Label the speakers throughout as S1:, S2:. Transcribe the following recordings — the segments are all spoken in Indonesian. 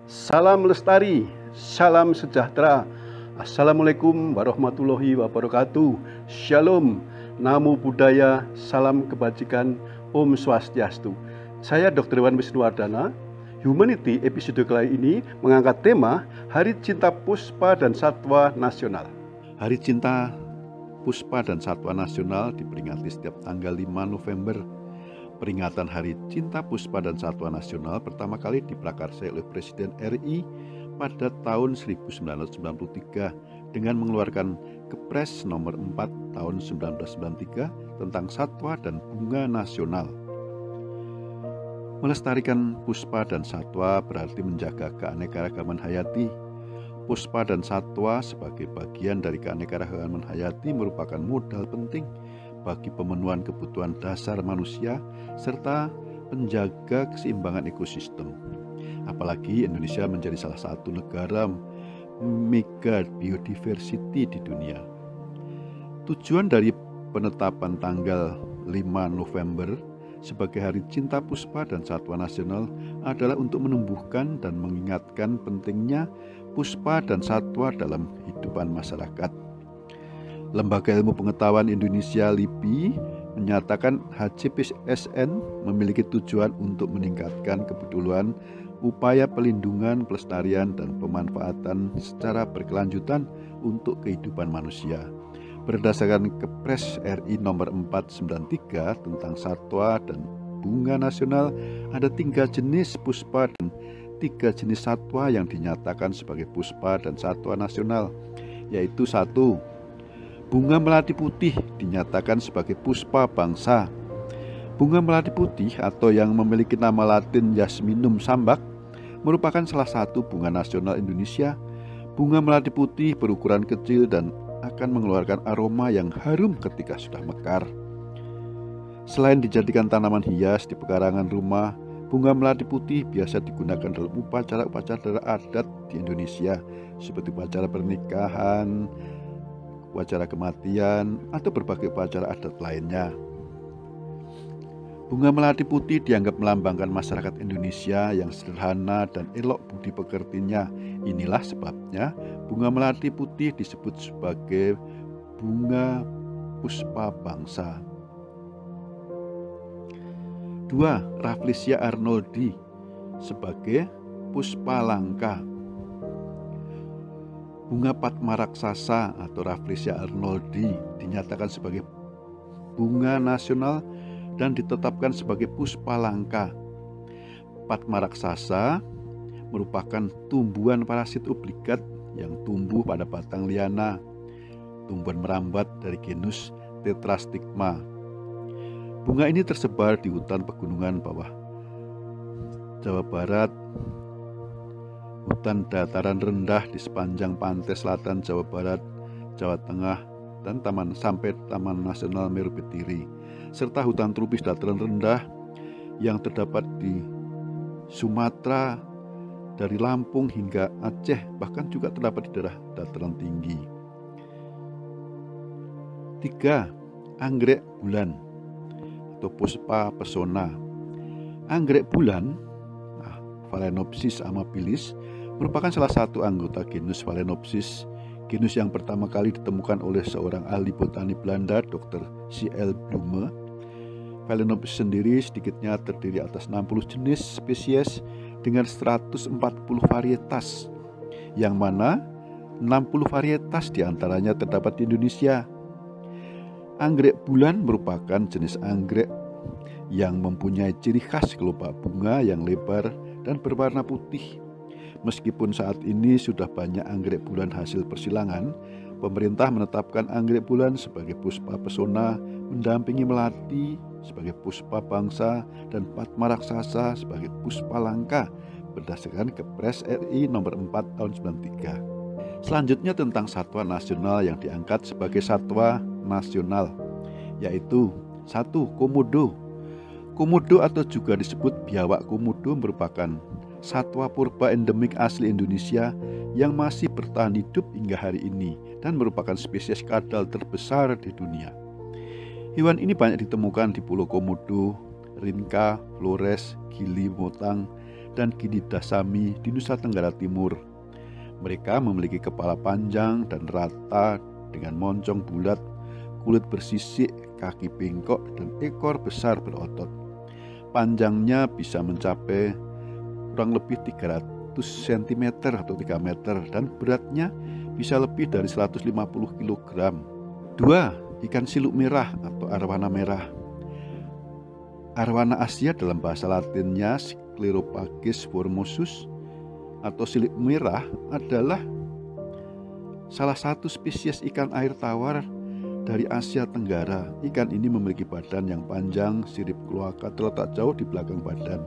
S1: Salam lestari, salam sejahtera. Assalamualaikum warahmatullahi wabarakatuh. Shalom, namo buddhaya, salam kebajikan, Om Swastiastu. Saya Dr. Iwan Wisnuwardana. Humanity episode kali ini mengangkat tema Hari Cinta Puspa dan Satwa Nasional. Hari Cinta Puspa dan Satwa Nasional diperingati setiap tanggal 5 November. Peringatan Hari Cinta Puspa dan Satwa Nasional pertama kali diprakarsai oleh Presiden RI pada tahun 1993 dengan mengeluarkan Kepres nomor 4 tahun 1993 tentang satwa dan bunga nasional. Melestarikan puspa dan satwa berarti menjaga keanekaragaman hayati. Puspa dan satwa sebagai bagian dari keanekaragaman hayati merupakan modal penting bagi pemenuhan kebutuhan dasar manusia serta penjaga keseimbangan ekosistem. Apalagi Indonesia menjadi salah satu negara mega biodiversity di dunia. Tujuan dari penetapan tanggal 5 November sebagai Hari Cinta Puspa dan Satwa Nasional adalah untuk menumbuhkan dan mengingatkan pentingnya puspa dan satwa dalam kehidupan masyarakat. Lembaga Ilmu Pengetahuan Indonesia LIPI menyatakan HCPSN memiliki tujuan untuk meningkatkan kepedulian upaya pelindungan, pelestarian, dan pemanfaatan secara berkelanjutan untuk kehidupan manusia. Berdasarkan Kepres RI nomor 493 tentang satwa dan bunga nasional, ada 3 jenis puspa dan 3 jenis satwa yang dinyatakan sebagai puspa dan satwa nasional, yaitu 1. Bunga melati putih dinyatakan sebagai puspa bangsa. Bunga melati putih atau yang memiliki nama latin Yasminum sambac merupakan salah satu bunga nasional Indonesia. Bunga melati putih berukuran kecil dan akan mengeluarkan aroma yang harum ketika sudah mekar. Selain dijadikan tanaman hias di pekarangan rumah, bunga melati putih biasa digunakan dalam upacara-upacara adat di Indonesia seperti upacara pernikahan, upacara kematian, atau berbagai upacara adat lainnya. Bunga melati putih dianggap melambangkan masyarakat Indonesia yang sederhana dan elok budi pekertinya. Inilah sebabnya bunga melati putih disebut sebagai bunga puspa bangsa. 2. Rafflesia arnoldi sebagai puspa langka. Bunga Padma raksasa atau Rafflesia arnoldi dinyatakan sebagai bunga nasional dan ditetapkan sebagai puspa langka. Padma raksasa merupakan tumbuhan parasit obligat yang tumbuh pada batang liana, tumbuhan merambat dari genus Tetrastigma. Bunga ini tersebar di hutan pegunungan bawah Jawa Barat, hutan dataran rendah di sepanjang pantai selatan Jawa Barat, Jawa Tengah, dan sampai Taman Nasional Meru Betiri, serta hutan tropis dataran rendah yang terdapat di Sumatera dari Lampung hingga Aceh, bahkan juga terdapat di daerah dataran tinggi. 3. Anggrek bulan atau puspa pesona. Anggrek bulan Phalaenopsis amabilis merupakan salah satu anggota genus Phalaenopsis, genus yang pertama kali ditemukan oleh seorang ahli botani Belanda, Dr. C.L. Blume. Phalaenopsis sendiri sedikitnya terdiri atas 60 jenis spesies dengan 140 varietas, yang mana 60 varietas diantaranya terdapat di Indonesia. Anggrek bulan merupakan jenis anggrek yang mempunyai ciri khas kelopak bunga yang lebar dan berwarna putih. Meskipun saat ini sudah banyak anggrek bulan hasil persilangan, pemerintah menetapkan anggrek bulan sebagai puspa pesona, mendampingi melati sebagai puspa bangsa dan Padma raksasa sebagai puspa langka berdasarkan Kepres RI nomor 4 tahun 93. Selanjutnya tentang satwa nasional yang diangkat sebagai satwa nasional, yaitu 1. Komodo. Komodo atau juga disebut biawak komodo merupakan satwa purba endemik asli Indonesia yang masih bertahan hidup hingga hari ini dan merupakan spesies kadal terbesar di dunia. Hewan ini banyak ditemukan di Pulau Komodo, Rinca, Flores, Gili, Motang, dan Gididasami di Nusa Tenggara Timur. Mereka memiliki kepala panjang dan rata dengan moncong bulat, kulit bersisik, kaki bengkok, dan ekor besar berotot. Panjangnya bisa mencapai kurang lebih 300 cm atau 3 meter dan beratnya bisa lebih dari 150 kg. 2. Ikan siluk merah atau arwana merah. Arwana Asia dalam bahasa Latinnya Sclerophagus formosus atau siluk merah adalah salah satu spesies ikan air tawar dari Asia Tenggara. Ikan ini memiliki badan yang panjang, sirip kloaka terletak jauh di belakang badan.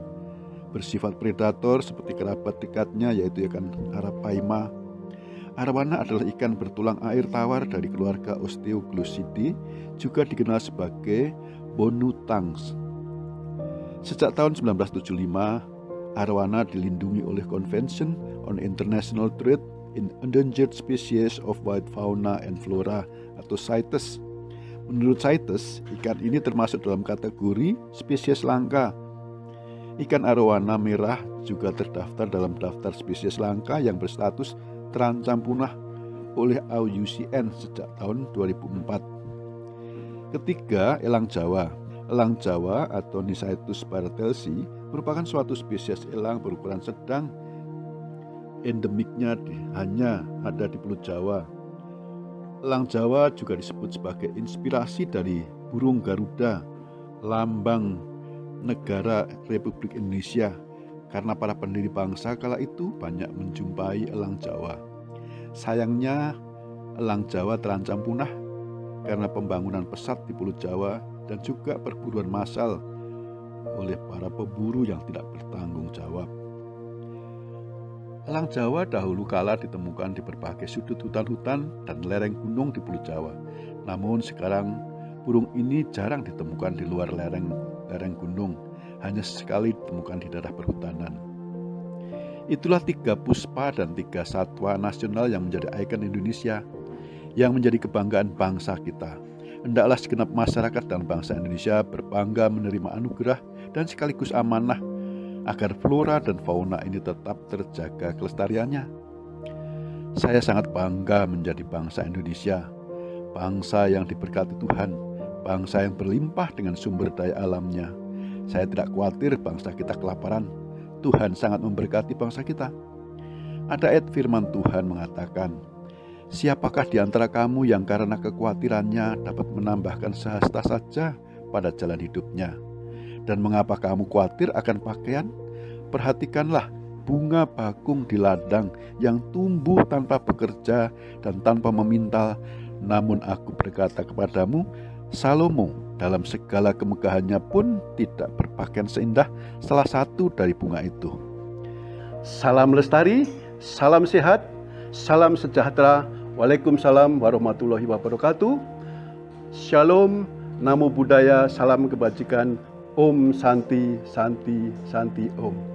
S1: Bersifat predator seperti kerabat dekatnya yaitu ikan Arapaima. Arwana adalah ikan bertulang air tawar dari keluarga Osteoglossidae, juga dikenal sebagai Bonutangs. Sejak tahun 1975, arwana dilindungi oleh Convention on International Trade in Endangered Species of Wild Fauna and Flora atau CITES. Menurut CITES, ikan ini termasuk dalam kategori spesies langka. Ikan arwana merah juga terdaftar dalam daftar spesies langka yang berstatus terancam punah oleh IUCN sejak tahun 2004. Ketiga, elang Jawa. Elang Jawa atau Nicetus bartelsi merupakan suatu spesies elang berukuran sedang. Endemiknya hanya ada di Pulau Jawa. Elang Jawa juga disebut sebagai inspirasi dari burung Garuda, lambang negara Republik Indonesia, karena para pendiri bangsa kala itu banyak menjumpai elang Jawa. Sayangnya, elang Jawa terancam punah karena pembangunan pesat di Pulau Jawa dan juga perburuan massal oleh para pemburu yang tidak bertanggung jawab. Elang Jawa dahulu kala ditemukan di berbagai sudut hutan-hutan dan lereng gunung di Pulau Jawa. Namun sekarang burung ini jarang ditemukan di luar lereng gunung, hanya sekali ditemukan di daerah perhutanan. Itulah 3 puspa dan 3 satwa nasional yang menjadi ikon Indonesia, yang menjadi kebanggaan bangsa kita. Hendaklah segenap masyarakat dan bangsa Indonesia berbangga menerima anugerah dan sekaligus amanah agar flora dan fauna ini tetap terjaga kelestariannya. Saya sangat bangga menjadi bangsa Indonesia, bangsa yang diberkati Tuhan, bangsa yang berlimpah dengan sumber daya alamnya. Saya tidak khawatir bangsa kita kelaparan. Tuhan sangat memberkati bangsa kita. Ada ayat firman Tuhan mengatakan, "Siapakah di antara kamu yang karena kekhawatirannya dapat menambahkan sehasta saja pada jalan hidupnya? Dan mengapa kamu khawatir akan pakaian? Perhatikanlah bunga bakung di ladang yang tumbuh tanpa bekerja dan tanpa memintal. Namun aku berkata kepadamu, Salomo dalam segala kemegahannya pun tidak berpakaian seindah salah satu dari bunga itu." Salam lestari, salam sehat, salam sejahtera. Waalaikumsalam warahmatullahi wabarakatuh. Shalom, namo buddhaya, salam kebajikan. Om Santi, Santi, Santi Om.